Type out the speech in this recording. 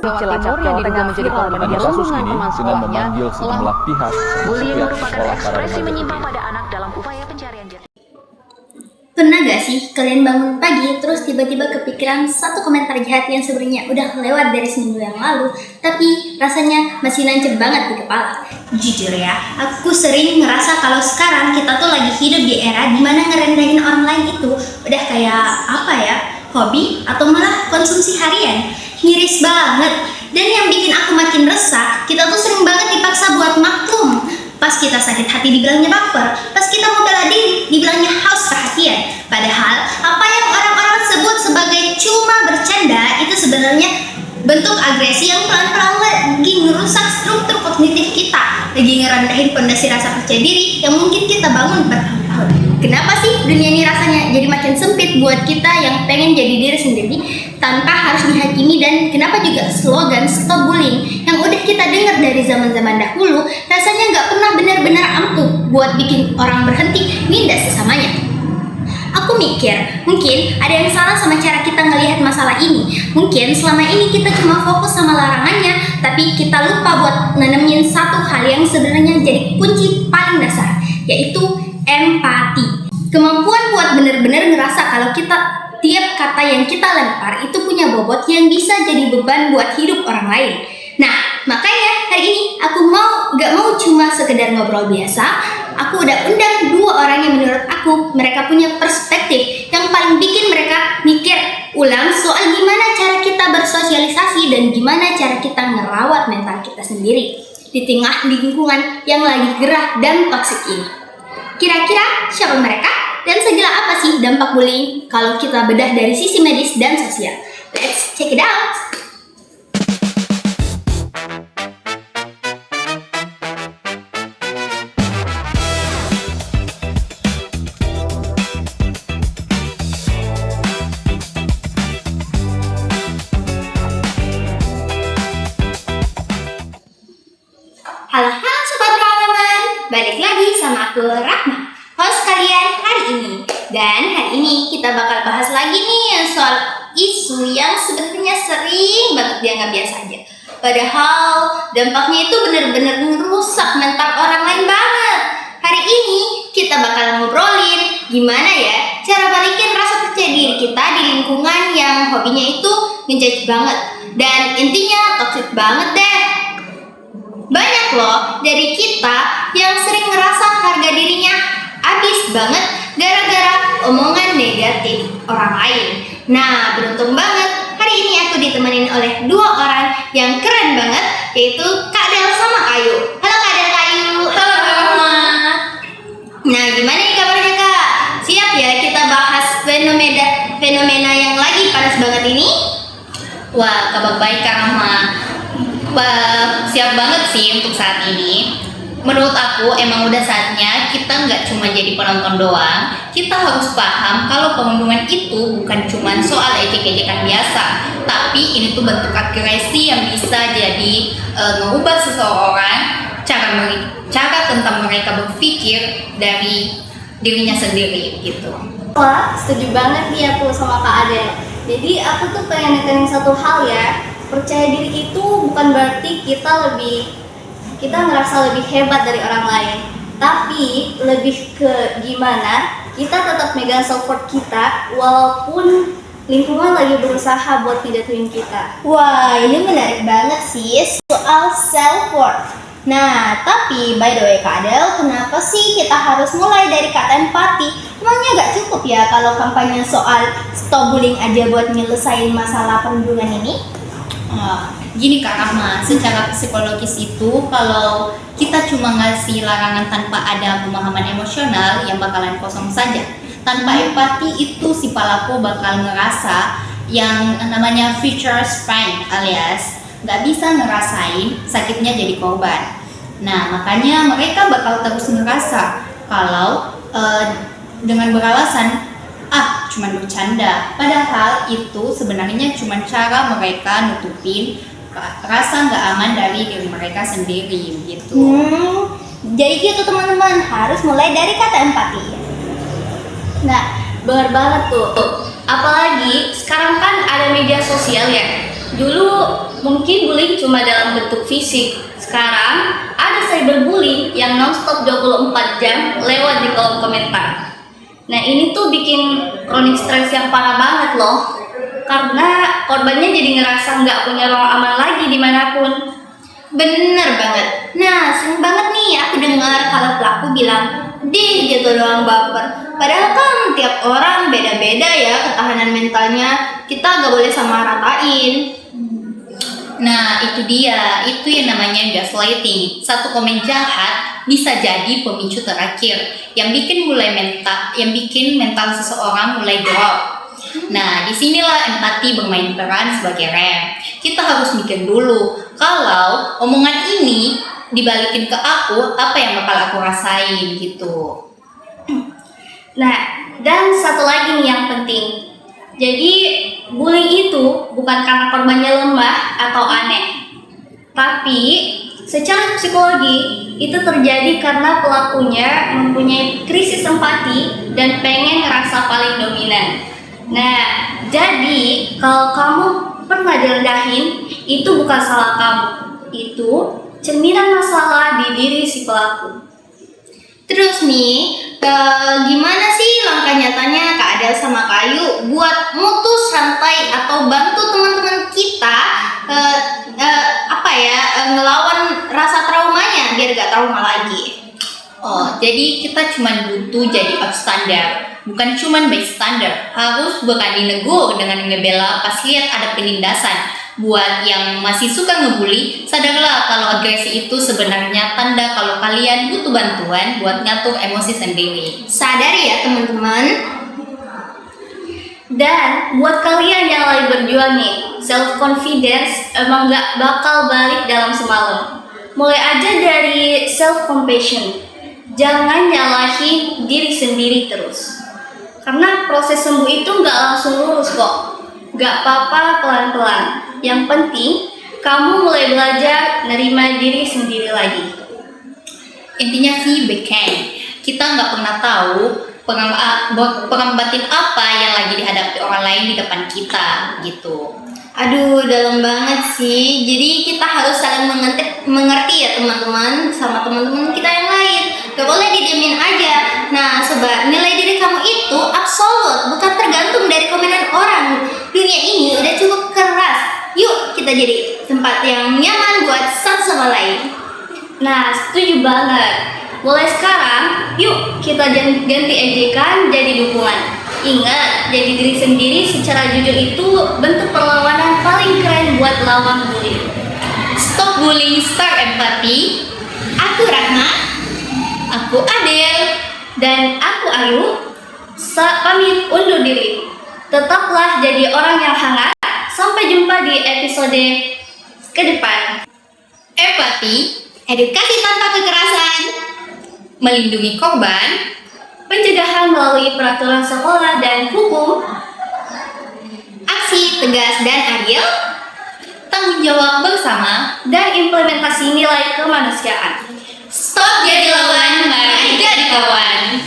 Cilacap, Jawa Tengah menjadi korban perundungan teman sekolahnya. Sejumlah pihak Bullying merupakan sekolah ekspresi menyimpang pada anak dalam upaya pencarian jati. Pernah gak sih kalian bangun pagi terus tiba-tiba kepikiran satu komentar jahat yang sebenarnya udah lewat dari seminggu yang lalu, tapi rasanya masih nancep banget di kepala? Jujur ya, aku sering ngerasa kalau sekarang kita tuh lagi hidup di era dimana ngerendahin orang lain itu udah kayak apa ya, hobi atau malah konsumsi harian. Miris banget. Dan yang bikin aku makin resah, kita tuh sering banget dipaksa buat maklum. Pas kita sakit hati dibilangnya baper, pas kita mau bela diri dibilangnya haus perhatian. Padahal apa yang orang-orang sebut sebagai cuma bercanda itu sebenarnya bentuk agresi yang pelan-pelan lagi ngerusak struktur kognitif kita, lagi ngerendahin fondasi rasa percaya diri yang mungkin kita bangun bertahun-tahun. Kenapa sih dunia ini rasanya jadi makin sempit buat kita yang pengen jadi diri sendiri tanpa harus dihakimi, dan kenapa juga slogan stop bullying yang udah kita dengar dari zaman-zaman dahulu rasanya nggak pernah benar-benar ampuh buat bikin orang berhenti nindas sesamanya? Aku mikir, mungkin ada yang salah sama cara kita ngelihat masalah ini. Mungkin selama ini kita cuma fokus sama larangannya, tapi kita lupa buat nanemin satu hal yang sebenarnya jadi kunci paling dasar, yaitu empati. Kemampuan buat benar-benar ngerasa kalau tiap kata yang kita lempar itu punya bobot yang bisa jadi beban buat hidup orang lain. Nah, makanya hari ini aku gak mau cuma sekedar ngobrol biasa. Aku udah undang dua orang yang menurut aku mereka punya perspektif yang paling bikin mereka mikir ulang soal gimana cara kita bersosialisasi dan gimana cara kita ngerawat mental kita sendiri di tengah lingkungan yang lagi gerah dan toksik ini. Kira-kira siapa mereka? Dan segila apa sih dampak bullying kalau kita bedah dari sisi medis dan sosial? Let's check it out! Halo Sobat Rahman, balik lagi sama aku Rahma, host kalian hari ini. Dan hari ini kita bakal bahas lagi nih soal isu yang sebenarnya sering banget dianggap biasa aja, padahal dampaknya itu benar-benar merusak mental orang lain banget. Hari ini kita bakal ngobrolin gimana ya cara balikin rasa percaya diri kita di lingkungan yang hobinya itu ngejudge banget dan intinya toxic banget deh. Banyak loh dari kita yang sering ngerasa harga dirinya habis banget gara-gara omongan negatif orang lain. Nah, beruntung banget hari ini aku ditemenin oleh dua orang yang keren banget, yaitu Kak Del sama Kayu. Halo Kak Del, Kayu. Halo Mama. Nah, gimana nih kabarnya Kak? Siap ya kita bahas fenomena yang lagi panas banget ini? Wah, kabar baik Kak Rahma. Siap banget sih untuk saat ini. Menurut aku emang udah saatnya kita nggak cuma jadi penonton doang. Kita harus paham kalau perundungan itu bukan cuma soal ejek-ejekan biasa, tapi ini tuh bentuk agresi yang bisa jadi mengubah seseorang cara tentang mereka berpikir dari dirinya sendiri gitu. Wah, setuju banget nih aku sama Kak Adel. Jadi aku tuh pengen nekenin satu hal ya. Percaya diri itu bukan berarti kita ngerasa lebih hebat dari orang lain, tapi lebih ke gimana kita tetap megang self-worth kita walaupun lingkungan lagi berusaha buat ngejatuhin kita. Wah, ini menarik banget sih soal self-worth. Nah, tapi by the way Kak Adel, kenapa sih kita harus mulai dari kata empati? Emangnya gak cukup ya kalau kampanye soal stop bullying aja buat nyelesain masalah perundungan ini? Gini Kak Rahma, secara psikologis itu kalau kita cuma ngasih larangan tanpa ada pemahaman emosional yang bakalan kosong saja. Tanpa empati itu si pelaku bakal ngerasa yang namanya future pain, alias nggak bisa ngerasain sakitnya jadi korban. Nah, makanya mereka bakal terus ngerasa kalau dengan beralasan cuman bercanda, padahal itu sebenarnya cuma cara mereka nutupin rasa nggak aman dari diri mereka sendiri gitu. Jadi gitu teman-teman, harus mulai dari kata empati. Nah, benar banget tuh. Apalagi sekarang kan ada media sosial ya. Dulu mungkin bullying cuma dalam bentuk fisik. Sekarang ada cyberbullying yang nonstop 24 jam lewat di kolom komentar. Nah, ini tuh bikin kronik stres yang parah banget loh. Karena korbannya jadi ngerasa nggak punya ruang aman lagi dimanapun. Bener banget. Nah, sering banget nih aku dengar kalau pelaku bilang, "Dih, gitu doang baper." Padahal kan tiap orang beda-beda ya ketahanan mentalnya. Kita nggak boleh sama ratain. Nah, itu dia. Itu yang namanya gaslighting. Satu komen jahat bisa jadi pemicu terakhir yang bikin mental seseorang mulai drop. Nah, disinilah empati bermain peran sebagai rem. Kita harus mikir dulu, kalau omongan ini dibalikin ke aku, apa yang bakal aku rasain gitu. Nah, dan satu lagi nih yang penting. Jadi, bullying itu bukan karena korbannya lemah atau aneh. Tapi, secara psikologi, itu terjadi karena pelakunya mempunyai krisis empati dan pengen ngerasa paling dominan. Nah, jadi kalau kamu pernah direndahin, itu bukan salah kamu. Itu cerminan masalah di diri si pelaku. Terus nih, gimana sih langkah nyatanya Kak Adel sama Kak Ayu buat mutus rantai atau bantu teman-teman kita ngelawan rasa traumanya biar gak trauma lagi? Oh, jadi kita cuma butuh jadi upstander, bukan cuma bystander. Harus berani negur dengan ngebela pas lihat ada penindasan. Buat yang masih suka ngebully, sadarlah kalau agresi itu sebenarnya tanda kalau kalian butuh bantuan buat ngatur emosi sendiri. Sadar ya teman-teman. Dan buat kalian yang lagi berjuang nih, self confidence emang gak bakal balik dalam semalam. Mulai aja dari self compassion. Jangan nyalahin diri sendiri terus. Karena proses sembuh itu gak langsung lurus kok. Gak apa-apa pelan-pelan. Yang penting kamu mulai belajar nerima diri sendiri lagi. Intinya sih beken. Kita nggak pernah tahu perang batin apa yang lagi dihadapi orang lain di depan kita gitu. Aduh, dalam banget sih. Jadi kita harus saling mengerti ya teman-teman sama teman-teman kita yang lain. Gak boleh didiemin aja. Nah, sobat, nilai diri kamu itu absolut, bukan tergantung dari komenan orang. Dunia ini udah cukup keras. Yuk kita jadi tempat yang nyaman buat satu sama lain. Nah, setuju banget. Mulai sekarang, yuk kita ganti ejekan jadi dukungan. Ingat, jadi diri sendiri secara jujur itu bentuk perlawanan paling keren buat lawan bullying. Stop bullying, start empati. Aku Rahma, Aku Adel. Dan aku Ayu, pamit undur diri. Tetaplah jadi orang yang hangat. Sampai jumpa di episode ke depan. Empati, edukasi tanpa kekerasan, melindungi korban, Pencegahan melalui peraturan sekolah dan hukum. aksi tegas dan adil, tanggung jawab bersama. Dan implementasi nilai kemanusiaan. stop jadi lawan, mari jadi kawan.